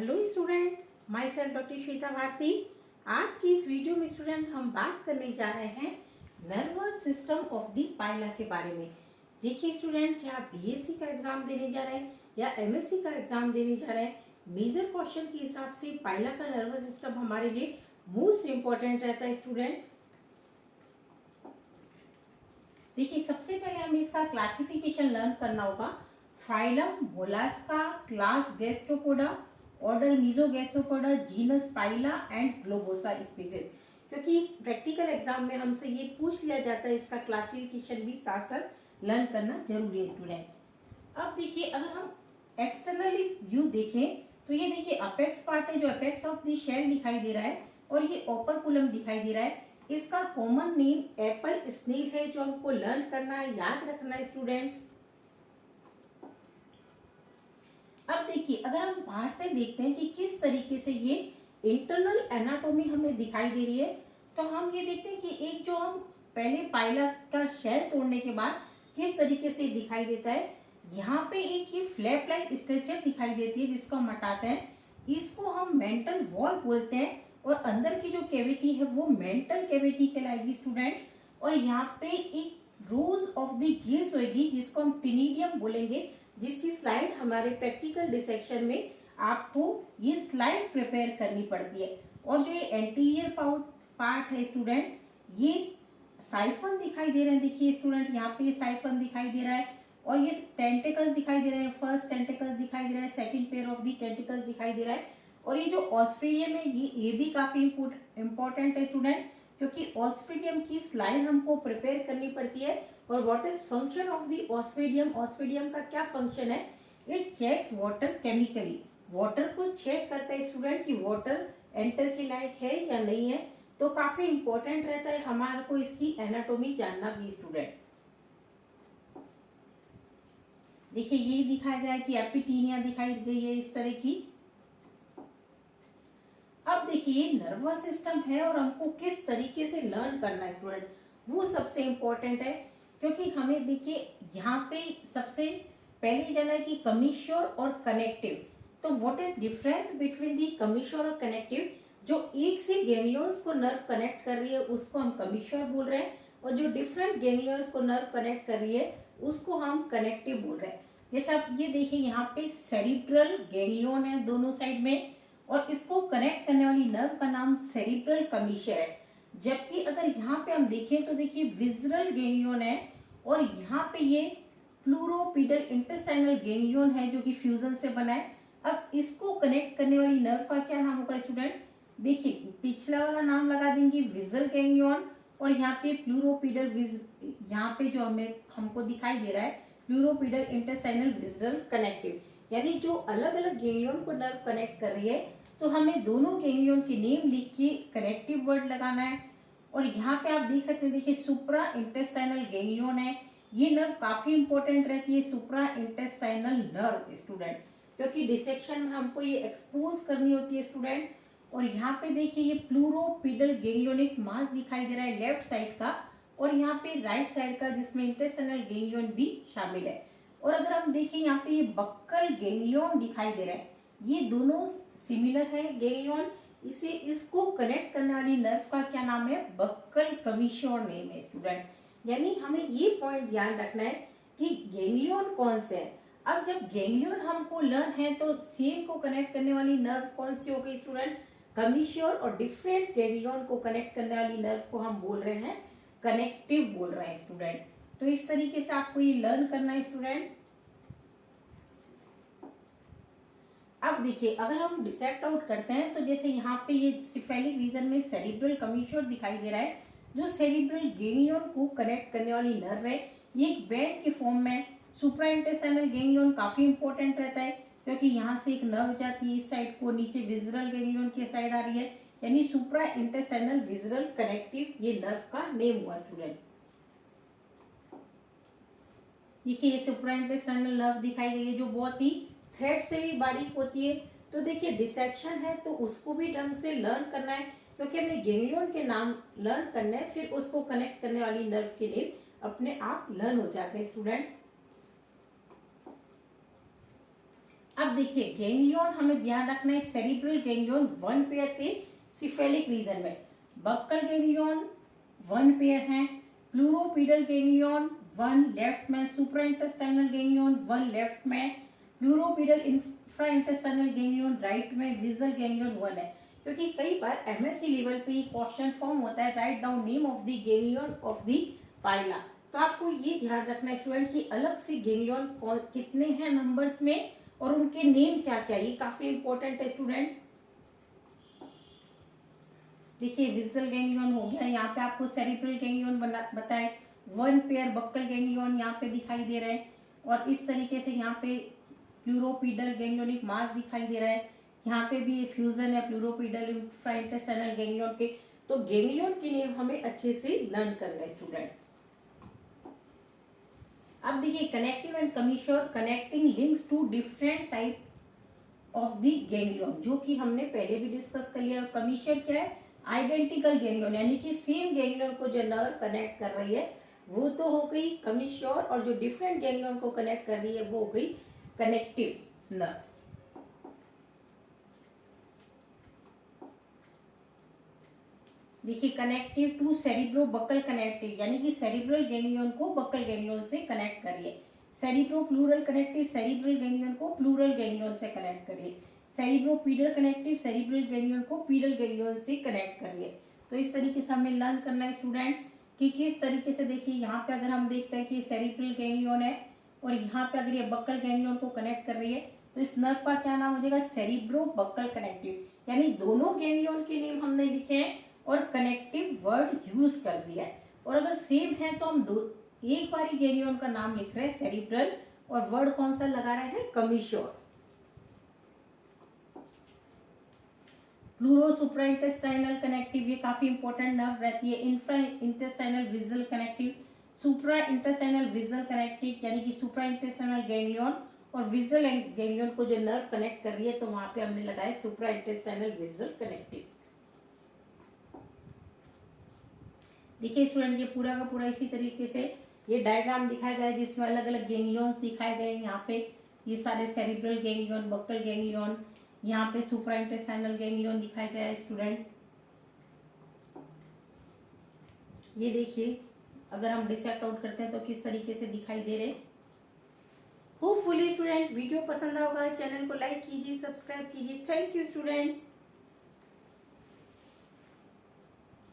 Hello student, myself doctor Shweta Bharti. आज की इस वीडियो में स्टूडेंट हम बात करने जा रहे हैं नर्वस सिस्टम ऑफ द पाइला के बारे में। देखिए स्टूडेंट, चाहे आप बीएससी का एग्जाम देने जा रहे हैं या एमएससी का एग्जाम देने जा रहे हैं, मेजर क्वेश्चन के हिसाब से पाइला का नर्वस सिस्टम हमारे लिए मोस्ट इंपॉर्टेंट रहता है स्टूडेंट। देखिए सबसे पहले हमें इसका क्लासिफिकेशन लर्न करना होगा। Phylum Mollusca, class Gastropoda, order Mesogastropoda, genus Pila and globosa species. क्योंकि प्रैक्टिकल एग्जाम में हमसे ये पूछ लिया जाता है, इसका क्लासिफिकेशन भी साथ साथ लर्न करना जरूरी है स्टूडेंट। अब देखिए, अगर हम एक्सटर्नली व्यू देखें तो ये देखिए अपेक्स पार्ट है, जो अपेक्स ऑफ द शेल दिखाई दे रहा है, और ये ओपर्कुलम दिखाई दे रहा है। इसका कॉमन नेम एप्पल स्नेल है, जो हमको लर्न करना है, याद रखना है स्टूडेंट। अब देखिए, अगर हम बाहर से देखते हैं कि किस तरीके से ये इंटरनल एनाटॉमी हमें दिखाई दे रही है, तो हम ये देखते हैं कि एक जो हम पहले पाइला का शेल तोड़ने के बाद किस तरीके से दिखाई देता है। यहाँ पे एक ये फ्लैप लाइक स्ट्रक्चर दिखाई देती है, जिसको हम हटाते हैं, इसको हम मेंटल वॉल बोलते हैं, और अंदर की जो कैविटी है वो मेंटल कैविटी कहलाएगी स्टूडेंट। और यहाँ पे एक रोज ऑफ द गिल्स होगी, जिसको हम टिनिडियम बोलेंगे, जिसकी स्लाइड हमारे प्रैक्टिकल डिसेक्शन में आपको ये स्लाइड प्रिपेयर करनी पड़ती है। और जो ये एंटीरियर पार्ट है स्टूडेंट, ये साइफन दिखाई दे रहे हैं। देखिए स्टूडेंट, यहाँ पे ये साइफन दिखाई दे रहा है, और ये टेंटिकल्स दिखाई दे रहे हैं। फर्स्ट टेंटिकल्स दिखाई दे रहा है, second pair of the tentacles दिखाई दे रहा है। और ये जो ऑस्ट्रेलियम है, ये भी काफी इंपॉर्टेंट है स्टूडेंट, क्योंकि ऑस्ट्रेलियम की स्लाइड हमको प्रिपेयर करनी पड़ती है। और what is function of the osphradium? Osphradium का क्या फंक्शन है? It checks water chemically. Water को चेक करता है स्टूडेंट कि वाटर एंटर के लायक है या नहीं है। तो काफी इंपॉर्टेंट रहता है हमारे को इसकी एनाटॉमी जानना भी स्टूडेंट। देखिए ये दिखाया गया है कि एपिटीनिया दिखाई गई है इस तरह की। अब देखिए नर्वस सिस्टम है, और हमको किस तरीके से लर्न करना है स्टूडेंट, वो सबसे इंपॉर्टेंट है। क्योंकि हमें देखिए यहाँ पे सबसे पहले जाना है कि कमिश्योर और कनेक्टिव। तो what is difference between the commissure और कनेक्टिव? जो एक से गैंग्लियंस को नर्व कनेक्ट कर रही है उसको हम कमिश्योर बोल रहे हैं, और जो डिफरेंट गैंग्लियंस को नर्व कनेक्ट कर रही है उसको हम कनेक्टिव बोल रहे हैं। जैसे आप ये देखिए, यहाँ पे सेरिब्रल गैंग्लियन है दोनों साइड में, और इसको कनेक्ट करने वाली नर्व का नाम सेरिब्रल कमिश्योर है। जबकि अगर यहाँ पे हम देखें तो देखिए विजरल गैंग्लियन है, और यहाँ पे ये प्लूरोपिडल इंटेस्टाइनल गैंग्लियन है, जो कि फ्यूजन से बना है। अब इसको कनेक्ट करने वाली नर्व का क्या नाम होगा स्टूडेंट? देखिए पिछला वाला नाम लगा देंगे विजल गैंग्लियन, और यहाँ पे प्लूरोपिडल यहाँ पे जो हमको दिखाई दे रहा है प्लूरोपिडल इंटेस्टाइनल विजरल कनेक्टिव, यानी जो अलग अलग गैंग्लियन को नर्व कनेक्ट कर रही है। तो हमें दोनों गैंग्लियन के नेम लिख के कनेक्टिव वर्ड लगाना है। और यहाँ पे आप देख सकते हैं, देखिए सुप्रा इंटेस्टाइनल गैंग्लियन है। ये नर्व काफी इंपॉर्टेंट रहती है, सुप्रा इंटेस्टाइनल नर्व स्टूडेंट, क्योंकि डिसेक्शन में हमको ये एक्सपोज करनी होती है स्टूडेंट। और यहाँ पे देखिए ये प्लूरोपिडल गैंग्लियोनिक मास दिखाई दे रहा है लेफ्ट साइड का, और यहाँ पे राइट साइड का, जिसमें इंटेस्टाइनल गैंग्लियन भी शामिल है। और अगर हम देखें यहाँ पे ये बक्कल गैंग्लियन दिखाई दे रहा है, ये दोनों सिमिलर है गैंग्लियन। इसको कनेक्ट करने वाली नर्व का क्या नाम है? बक्कल कमिश्योर नेम है स्टूडेंट। यानी हमें ये पॉइंट ध्यान रखना है कि गैंग्लियन कौन से है। अब जब गैंग्लियन हमको लर्न है, तो सेम को कनेक्ट करने वाली नर्व कौन सी हो गई स्टूडेंट? कमिश्योर। और डिफरेंट गैंग्लियन को कनेक्ट करने वाली नर्व को हम बोल रहे हैं कनेक्टिव बोल रहे हैं स्टूडेंट। तो इस तरीके से आपको ये लर्न करना है स्टूडेंट। अब देखिए, अगर हम डिसेक्ट आउट करते हैं, तो जैसे यहाँ पे ये सिफेलिक रीजन में सेरिब्रल कमिश्योर दिखाई दे रहा है, जो सेरिब्रल गैंग्लियन को कनेक्ट करने वाली नर्व है। ये एक बैंड के फॉर्म में। सुप्रा इंटेस्टाइनल गैंग्लियन काफी इंपॉर्टेंट रहता है, क्योंकि यहाँ से एक नर्व जाती है इस साइड को, नीचे विजरल गैंग्लियन की साइड आ रही है, यानी सुप्रा इंटेस्टाइनल विजरल कनेक्टिव ये नर्व का नेम हुआ स्टूडेंट। देखिए ये सुप्रा इंटेस्टाइनल नर्व दिखाई गई है, जो बहुत ही थ्रेड से भी बारीक होती है। तो देखिए डिसेक्शन है, तो उसको भी ढंग से लर्न करना है, क्योंकि हमने गैंग्लियन के नाम लर्न करना है, फिर उसको कनेक्ट करने वाली नर्व के नेम अपने आप लर्न हो जाते हैं स्टूडेंट। अब अब देखिए गैंग्लियन हमें ध्यान रखना है, सेरिब्रल गैंग्लियन 1 पेयर थे सिफेलिक रीजन में, बक्कल गैंग्लियन 1 पेयर है, प्लूरोपीडल गैंग्लियन 1 लेफ्ट में, सुप्राइंटेस्टाइनल गैंग्लियन 1 लेफ्ट में, प्लूरोपीडल इंफ्राइंटेस्टाइनल गैंग्लियन राइट में, विजुअल गैंग्लियन 1 है। क्योंकि कई बार एमएससी लेवल पे ये क्वेश्चन फॉर्म होता है, write down name of the ganglion of the Pila. तो आपको ये ध्यान रखना है स्टूडेंट की अलग से गैंग्लियन कितने हैं नंबर्स में और उनके नेम क्या क्या, ये काफी इंपॉर्टेंट है स्टूडेंट। देखिए विजुअल गैंग्लियन हो गया, यहाँ पे आपको सेरिब्रल गैंग्लियन बताए, 1 पेयर बक्कल गैंग्लियन यहाँ पे दिखाई दे रहा है, और इस तरीके से यहाँ पे प्लूरोपीडल गैंग्लियोनिक मास दिखाई दे रहा है, यहाँ पे भी ये फ्यूजन है प्लूरोपीडल इंफ्राइंटेस्टाइनल गैंग्लियन के। तो गैंग्लियन के नेम हमें अच्छे से लर्न करना है स्टूडेंट। अब देखिए connective and commissure, connecting links to different type of the ganglion, जो कि हमने पहले भी डिस्कस कर लिया। कमीश्योर क्या है, आइडेंटिकल गैंग्लियन, यानी कि सेम गैंग्लियन को जो नर्व कनेक्ट कर रही है वो तो हो गई कमीश्योर, और जो डिफरेंट गैंग्लियन को कनेक्ट कर रही है वो हो गई कनेक्टिव नर्व। देखिए connective to cerebro buccal connective, यानी कि सेरिब्रल गैंग्लियन को बक्कल गैंग्लियन से कनेक्ट करिए। Cerebro pleural connective, cerebral ganglion को प्लूरल गैंग्लियन से कनेक्ट करिए। Cerebro pedal connective, cerebral ganglion को पीडल गैंग्लियन से कनेक्ट करिए। तो इस तरीके से हमें लर्न करना है स्टूडेंट कि किस तरीके से। देखिए यहाँ पे अगर हम देखते हैं कि सेरिब्रल गैंग्लियन है और यहाँ पे अगर ये बक्कल गैंग्लियन को कनेक्ट कर रही है, तो इस नर्व का क्या नाम हो जाएगा, सेरिब्रो बक्कल कनेक्टिव। यानी दोनों गैंग्लियन के नेम हमने लिखे हैं और कनेक्टिव वर्ड यूज कर दिया है। और अगर सेम है तो हम एक बार ही गैंग्लियन का नाम लिख रहे हैं सेरिब्रल, और वर्ड कौन सा लगा रहे हैं, कमीश्योर। प्लूरो सुप्राइंटेस्टाइनल कनेक्टिव, ये काफी इंपॉर्टेंट नर्व रहती है। इंफ्रा इंटेस्टाइनल विजुअल कनेक्टिव, सुप्रा इंटेस्टाइनल विजुअल कनेक्टिव, यानी कि सुप्रा इंटेस्टाइनल गैंग्लियन और विजुअल गैंग्लियन को जो नर्व कनेक्ट कर रही है, तो वहां पे हमने लगाया सुप्रा इंटेस्टाइनल विजुअल कनेक्टिव। देखिए स्टूडेंट ये पूरा का पूरा इसी तरीके से ये डायग्राम दिखाया गया है, जिसमें अलग अलग गैंग्लियंस दिखाए गए हैं। यहाँ पे ये सारे सेरिब्रल गैंग्लियन, बक्कल गैंग्लियन, यहाँ पे सुप्रा इंटेस्टाइनल गैंग्लियन दिखाया गया है स्टूडेंट। ये देखिए अगर हम डिसेक्ट आउट करते हैं तो किस तरीके से दिखाई दे रहे। होपफुली स्टूडेंट वीडियो पसंद होगा, चैनल को लाइक कीजिए, सब्सक्राइब कीजिए। Thank you student.